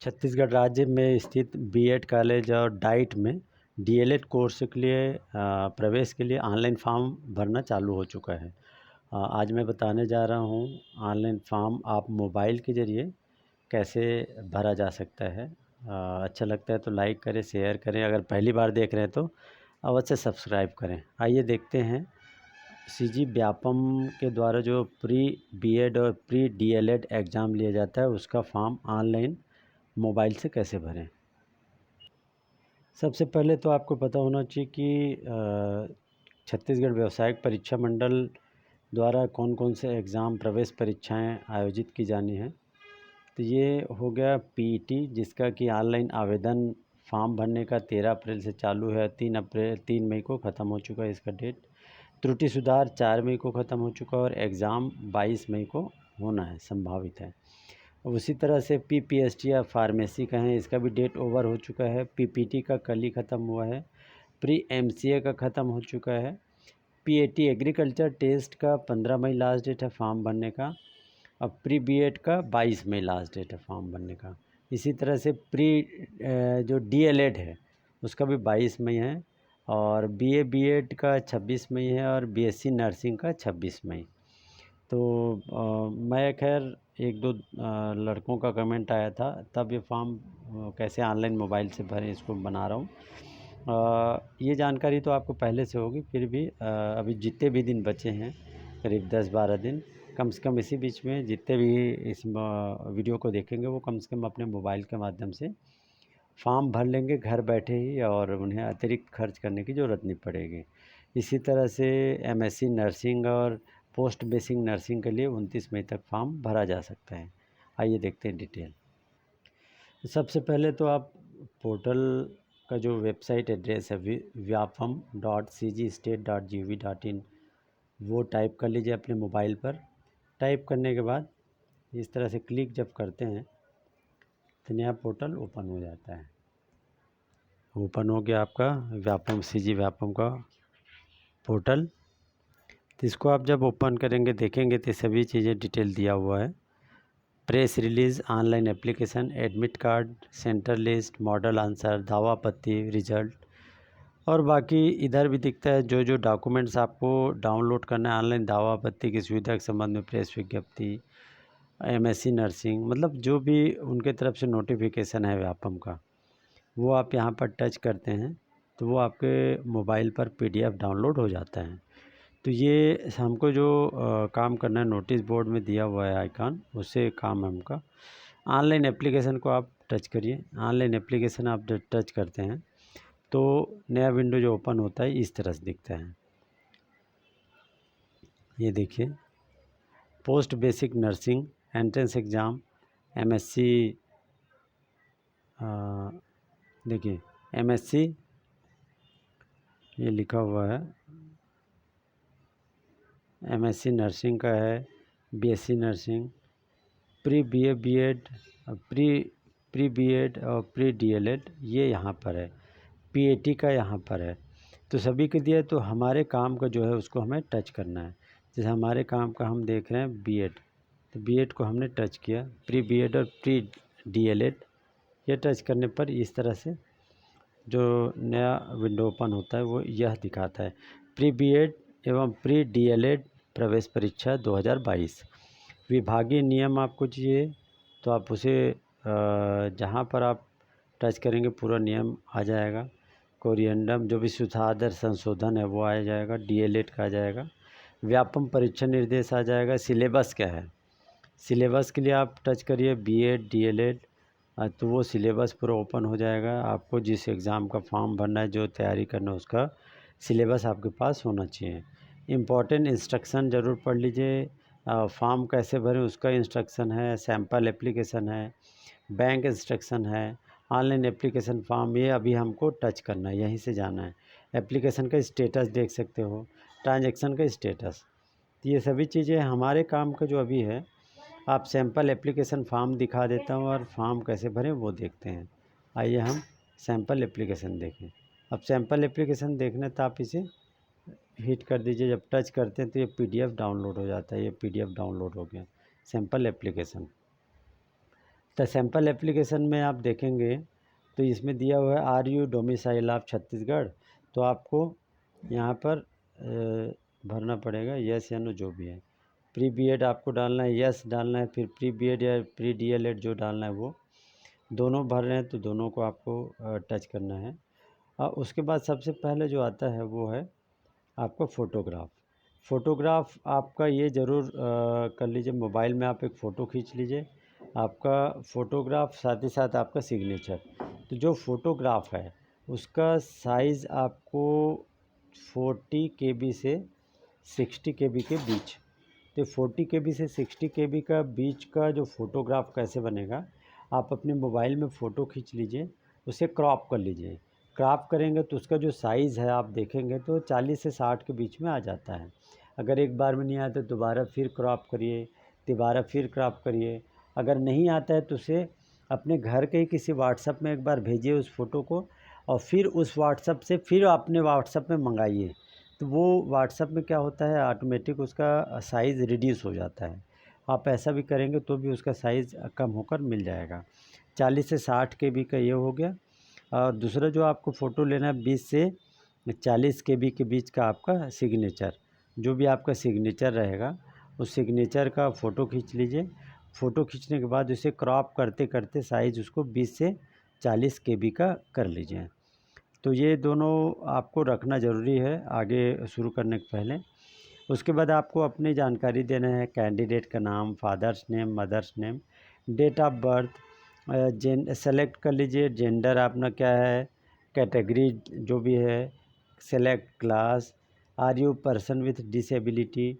छत्तीसगढ़ राज्य में स्थित बीएड कॉलेज और डाइट में डीएलएड कोर्स के लिए प्रवेश के लिए ऑनलाइन फॉर्म भरना चालू हो चुका है। आज मैं बताने जा रहा हूँ ऑनलाइन फॉर्म आप मोबाइल के ज़रिए कैसे भरा जा सकता है। अच्छा लगता है तो लाइक करें, शेयर करें। अगर पहली बार देख रहे हैं तो अवश्य सब्सक्राइब करें। आइए देखते हैं सीजी व्यापम के द्वारा जो प्री बीएड और प्री डीएलएड एग्ज़ाम लिया जाता है उसका फॉर्म ऑनलाइन मोबाइल से कैसे भरें। सबसे पहले तो आपको पता होना चाहिए कि छत्तीसगढ़ व्यावसायिक परीक्षा मंडल द्वारा कौन कौन से एग्ज़ाम प्रवेश परीक्षाएं आयोजित की जानी हैं। तो ये हो गया पीईटी, जिसका कि ऑनलाइन आवेदन फॉर्म भरने का 13 अप्रैल से चालू है। 3 मई को ख़त्म हो चुका है इसका डेट। त्रुटि सुधार 4 मई को ख़त्म हो चुका है और एग्ज़ाम 22 मई को होना है, संभावित है। उसी तरह से पीपीएसटी या फार्मेसी का है, इसका भी डेट ओवर हो चुका है। पीपीटी का कल ही ख़त्म हुआ है। प्री एमसीए का ख़त्म हो चुका है। पीएटी एग्रीकल्चर टेस्ट का 15 मई लास्ट डेट है फॉर्म भरने का। अब प्री बीएड का 22 मई लास्ट डेट है फॉर्म भरने का। इसी तरह से प्री जो डीएलएड है उसका भी 22 मई है और बीए बीएड का 26 मई है और बीएससी नर्सिंग का 26 मई। तो मैं खैर एक दो लड़कों का कमेंट आया था, तब ये फॉर्म कैसे ऑनलाइन मोबाइल से भरें इसको बना रहा हूँ। ये जानकारी तो आपको पहले से होगी, फिर भी अभी जितने भी दिन बचे हैं, करीब 10-12 दिन, कम से कम इसी बीच में जितने भी इस वीडियो को देखेंगे वो कम से कम अपने मोबाइल के माध्यम से फॉर्म भर लेंगे घर बैठे ही, और उन्हें अतिरिक्त खर्च करने की ज़रूरत नहीं पड़ेगी। इसी तरह से एमएससी नर्सिंग और पोस्ट बेसिक नर्सिंग के लिए 29 मई तक फॉर्म भरा जा सकता है। आइए देखते हैं डिटेल। सबसे पहले तो आप पोर्टल का जो वेबसाइट एड्रेस है vyapam.cgstate.gov.in वो टाइप कर लीजिए अपने मोबाइल पर। टाइप करने के बाद इस तरह से क्लिक जब करते हैं तो नया पोर्टल ओपन हो जाता है। ओपन हो गया आपका व्यापम सीजी व्यापम का पोर्टल। तो इसको आप जब ओपन करेंगे देखेंगे तो सभी चीज़ें डिटेल दिया हुआ है। Press release, online application, admit card, centre list, model answer, दावा पत्ती, रिजल्ट और बाकी इधर भी दिखता है जो जो डॉक्यूमेंट्स आपको डाउनलोड करना है ऑनलाइन। दावा पत्ती की सुविधा के संबंध में प्रेस विज्ञप्ति, एमएससी नर्सिंग, मतलब जो भी उनके तरफ से नोटिफिकेशन है व्यापम का, वो आप यहाँ पर टच करते हैं तो वो आपके मोबाइल पर पीडीएफ डाउनलोड हो जाता है। तो ये हमको जो काम करना है, नोटिस बोर्ड में दिया हुआ है आइकॉन, उससे काम है हमका। ऑनलाइन एप्लीकेशन को आप टच करिए। ऑनलाइन एप्लीकेशन आप टच करते हैं तो नया विंडो जो ओपन होता है इस तरह से दिखता है। ये देखिए, post basic nursing entrance exam MSc, देखिए एमएससी ये लिखा हुआ है, एमएससी नर्सिंग का है, BSc nursing, pre BA BEd, pre BEd और प्री डीएलएड ये यहाँ पर है। पीएटी का यहाँ पर है। तो सभी के दिए, तो हमारे काम का जो है उसको हमें टच करना है। जैसे हमारे काम का हम देख रहे हैं बीएड, तो बीएड को हमने टच किया। प्री बीएड और प्री डीएलएड ये टच करने पर इस तरह से जो नया विंडो ओपन होता है वो यह दिखाता है, प्री बीएड एवं प्री डीएलएड प्रवेश परीक्षा 2022। विभागीय नियम आपको चाहिए तो आप उसे जहाँ पर आप टच करेंगे पूरा नियम आ जाएगा। कोरिएंडम जो भी सुधार संशोधन है वो आ जाएगा, डीएलएड का आ जाएगा। व्यापम परीक्षा निर्देश आ जाएगा। सिलेबस क्या है, सिलेबस के लिए आप टच करिए बीएड डीएलएड, तो वो सिलेबस पूरा ओपन हो जाएगा। आपको जिस एग्ज़ाम का फॉर्म भरना है, जो तैयारी करना है, उसका सिलेबस आपके पास होना चाहिए। इम्पॉर्टेंट इंस्ट्रक्शन ज़रूर पढ़ लीजिए। फॉर्म कैसे भरें उसका इंस्ट्रक्शन है, सैम्पल एप्लीकेशन है, बैंक इंस्ट्रक्शन है, ऑनलाइन एप्लीकेशन फॉर्म, ये अभी हमको टच करना है, यहीं से जाना है। एप्लीकेशन का स्टेटस देख सकते हो, ट्रांजैक्शन का स्टेटस, ये सभी चीज़ें हमारे काम का जो अभी है। आप सैम्पल एप्लीकेशन फॉर्म दिखा देता हूँ और फॉर्म कैसे भरें वो देखते हैं। आइए हम सैम्पल एप्लीकेशन देखें। अब सैम्पल एप्लीकेशन देखना तो आप इसे हिट कर दीजिए। जब टच करते हैं तो ये पीडीएफ डाउनलोड हो जाता है। ये पीडीएफ डाउनलोड हो गया, सैम्पल एप्लीकेशन। तो सैम्पल एप्लीकेशन में आप देखेंगे तो इसमें दिया हुआ है are you domicile of Chhattisgarh. तो आपको यहाँ पर भरना पड़ेगा यस या नो जो भी है। प्री बीएड आपको डालना है, यस डालना है, फिर प्री बीएड या प्री डीएलएड जो डालना है वो दोनों भर रहे हैं तो दोनों को आपको टच करना है। और उसके बाद सबसे पहले जो आता है वो है आपका फ़ोटोग्राफ। फ़ोटोग्राफ आपका ये ज़रूर कर लीजिए, मोबाइल में आप एक फ़ोटो खींच लीजिए, आपका फ़ोटोग्राफ साथ ही साथ आपका सिग्नेचर। तो जो फ़ोटोग्राफ है उसका साइज़ आपको 40 KB से 60 KB के बीच। तो 40 KB से 60 KB का बीच का जो फ़ोटोग्राफ कैसे बनेगा, आप अपने मोबाइल में फ़ोटो खींच लीजिए, उसे क्रॉप कर लीजिए। क्रॉप करेंगे तो उसका जो साइज़ है आप देखेंगे तो 40 से 60 के बीच में आ जाता है। अगर एक बार में नहीं आता तो दोबारा फिर क्रॉप करिए, दोबारा फिर क्रॉप करिए। अगर नहीं आता है तो उसे अपने घर के ही किसी व्हाट्सएप में एक बार भेजिए उस फ़ोटो को, और फिर उस व्हाट्सएप से फिर अपने व्हाट्सएप में मंगाइए। तो वो व्हाट्सएप में क्या होता है, ऑटोमेटिक उसका साइज़ रिड्यूस हो जाता है। आप ऐसा भी करेंगे तो भी उसका साइज़ कम होकर मिल जाएगा। 40 से 60 KB का ये हो गया। और दूसरा जो आपको फ़ोटो लेना है 20 से 40 KB के बीच का आपका सिग्नेचर, जो भी आपका सिग्नेचर रहेगा उस सिग्नेचर का फ़ोटो खींच लीजिए। फ़ोटो खींचने के बाद उसे क्रॉप करते करते साइज़ उसको 20 से 40 KB का कर लीजिए। तो ये दोनों आपको रखना ज़रूरी है आगे शुरू करने के पहले। उसके बाद आपको अपनी जानकारी देना है, कैंडिडेट का नाम, father's name, mother's name, date of birth, select कर लीजिए जेंडर अपना क्या है, कैटेगरी जो भी है, select class, are you person with disability,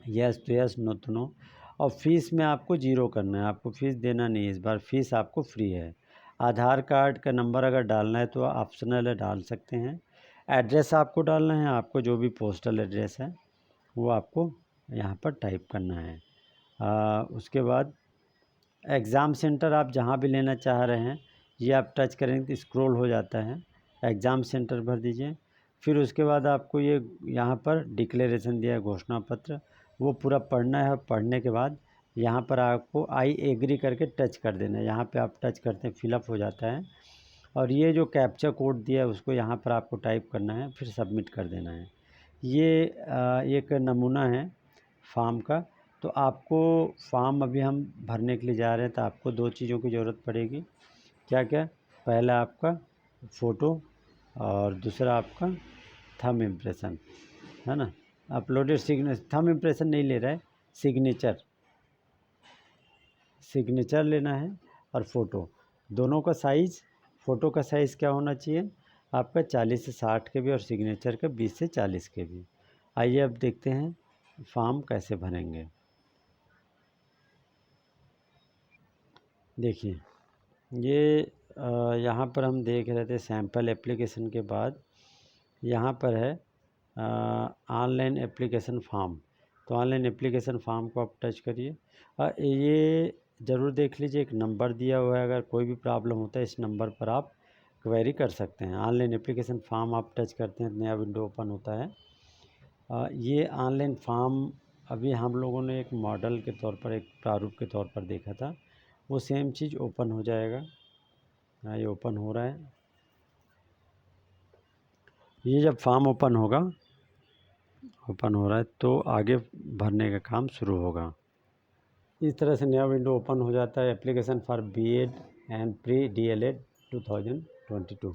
yes तो यस, नो तो नो। और फीस में आपको ज़ीरो करना है, आपको फ़ीस देना नहीं है, इस बार फ़ीस आपको फ्री है। आधार कार्ड का नंबर अगर डालना है तो ऑप्शनल है, डाल सकते हैं। एड्रेस आपको डालना है, आपको जो भी पोस्टल एड्रेस है वो आपको यहाँ पर टाइप करना है। उसके बाद एग्ज़ाम सेंटर आप जहाँ भी लेना चाह रहे हैं ये आप टच करेंगे तो स्क्रॉल हो जाता है, एग्ज़ाम सेंटर भर दीजिए। फिर उसके बाद आपको ये यहाँ पर डिक्लेरेशन दिया है, घोषणा पत्र, वो पूरा पढ़ना है। पढ़ने के बाद यहाँ पर आपको आई एग्री करके टच कर देना है। यहाँ पे आप टच करते हैं फिलअप हो जाता है, और ये जो कैप्चा कोड दिया है उसको यहाँ पर आपको टाइप करना है, फिर सबमिट कर देना है। ये एक नमूना है फॉर्म का। तो आपको फॉर्म अभी हम भरने के लिए जा रहे हैं तो आपको 2 चीज़ों की ज़रूरत पड़ेगी। क्या क्या? पहला आपका फ़ोटो और दूसरा आपका थंब इम्प्रेशन, है ना। अपलोडेड थंब इम्प्रेशन नहीं ले रहा है, सिग्नेचर लेना है और फ़ोटो। दोनों का साइज़, फ़ोटो का साइज़ क्या होना चाहिए आपका 40 से 60 KB और सिग्नेचर का 20 से 40 KB। आइए अब देखते हैं फॉर्म कैसे भरेंगे। देखिए ये यहाँ पर हम देख रहे थे सैम्पल एप्लीकेशन के बाद यहाँ पर है ऑनलाइन एप्लीकेशन फॉर्म। तो ऑनलाइन एप्लीकेशन फॉर्म को आप टच करिए और ये ज़रूर देख लीजिए एक नंबर दिया हुआ है, अगर कोई भी प्रॉब्लम होता है इस नंबर पर आप क्वेरी कर सकते हैं। ऑनलाइन एप्लीकेशन फॉर्म आप टच करते हैं, नया विंडो ओपन होता है। ये ऑनलाइन फॉर्म अभी हम लोगों ने एक मॉडल के तौर पर, एक प्रारूप के तौर पर देखा था, वो सेम चीज़ ओपन हो जाएगा। ये ओपन हो रहा है। ये जब फॉर्म ओपन हो रहा है तो आगे भरने का काम शुरू होगा। इस तरह से नया विंडो ओपन हो जाता है, application for BEd and pre DElEd 2022।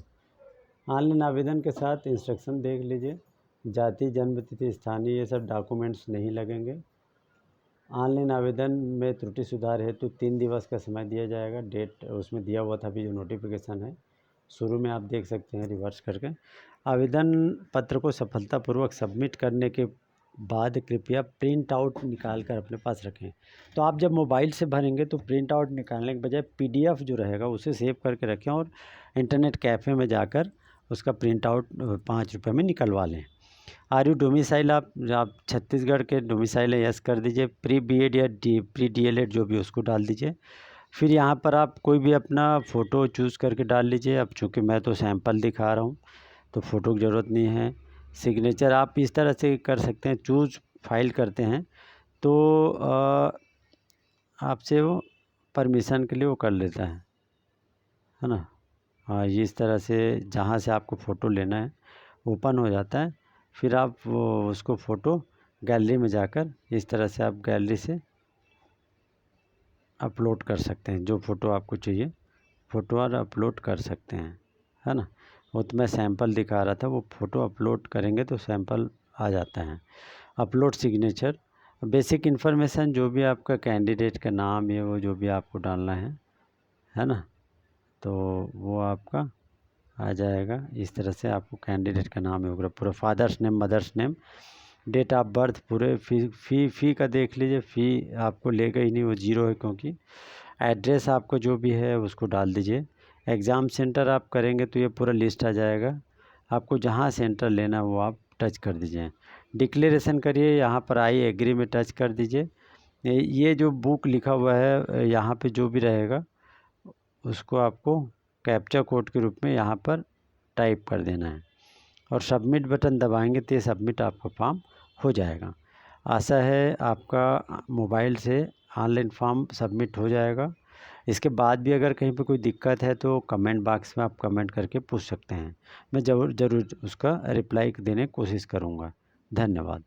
Online आवेदन के साथ इंस्ट्रक्शन देख लीजिए। जाति, जन्म तिथि, स्थानीय, ये सब डॉक्यूमेंट्स नहीं लगेंगे। ऑनलाइन आवेदन में त्रुटि सुधार हेतु 3 दिवस का समय दिया जाएगा। डेट उसमें दिया हुआ था, अभी जो नोटिफिकेशन है शुरू में आप देख सकते हैं रिवर्स करके। आवेदन पत्र को सफलतापूर्वक सबमिट करने के बाद कृपया प्रिंट आउट निकाल कर अपने पास रखें। तो आप जब मोबाइल से भरेंगे तो प्रिंट आउट निकालने के बजाय PDF जो रहेगा उसे सेव करके रखें और इंटरनेट कैफ़े में जाकर उसका प्रिंट आउट 5 रुपये में निकलवा लें। आर यू डोमिसाइल, आप छत्तीसगढ़ के डोमिसाइल है, यस कर दीजिए। प्री बीएड या प्री डीएलएड जो भी उसको डाल दीजिए। फिर यहाँ पर आप कोई भी अपना फ़ोटो चूज़ करके डाल लीजिए। अब चूँकि मैं तो सैंपल दिखा रहा हूँ तो फ़ोटो की ज़रूरत नहीं है। सिग्नेचर आप इस तरह से कर सकते हैं, चूज़ फाइल करते हैं तो आपसे वो परमिशन के लिए वो कर लेता है ना। हाँ, ये इस तरह से जहाँ से आपको फ़ोटो लेना है ओपन हो जाता है। फिर आप वो उसको फ़ोटो गैलरी में जाकर इस तरह से आप गैलरी से अपलोड कर सकते हैं। जो फ़ोटो आपको चाहिए फ़ोटो और अपलोड कर सकते हैं, है ना। वो तो मैं सैंपल दिखा रहा था, वो फ़ोटो अपलोड करेंगे तो सैंपल आ जाता है। अपलोड सिग्नेचर, बेसिक इन्फॉर्मेशन जो भी आपका कैंडिडेट का नाम ये वो जो भी आपको डालना है ना, तो वो आपका आ जाएगा। इस तरह से आपको कैंडिडेट का नाम होगा, पूरा father's name, mother's name, date of birth, पूरे फ़ी का देख लीजिए। फ़ी आपको लेगा ही नहीं, वो ज़ीरो है, क्योंकि एड्रेस आपको जो भी है उसको डाल दीजिए। एग्ज़ाम सेंटर आप करेंगे तो ये पूरा लिस्ट आ जाएगा। आपको जहाँ सेंटर लेना है वो आप टच कर दीजिए। डिक्लेरेशन करिए, यहाँ पर आई एग्री में टच कर दीजिए। ये जो बुक लिखा हुआ है यहाँ पे जो भी रहेगा उसको आपको कैप्चा कोड के रूप में यहाँ पर टाइप कर देना है और सबमिट बटन दबाएंगे तो ये सबमिट आपका फॉर्म हो जाएगा। आशा है आपका मोबाइल से ऑनलाइन फॉर्म सबमिट हो जाएगा। इसके बाद भी अगर कहीं पे कोई दिक्कत है तो कमेंट बॉक्स में आप कमेंट करके पूछ सकते हैं। मैं ज़रूर उसका रिप्लाई देने की कोशिश करूँगा। धन्यवाद।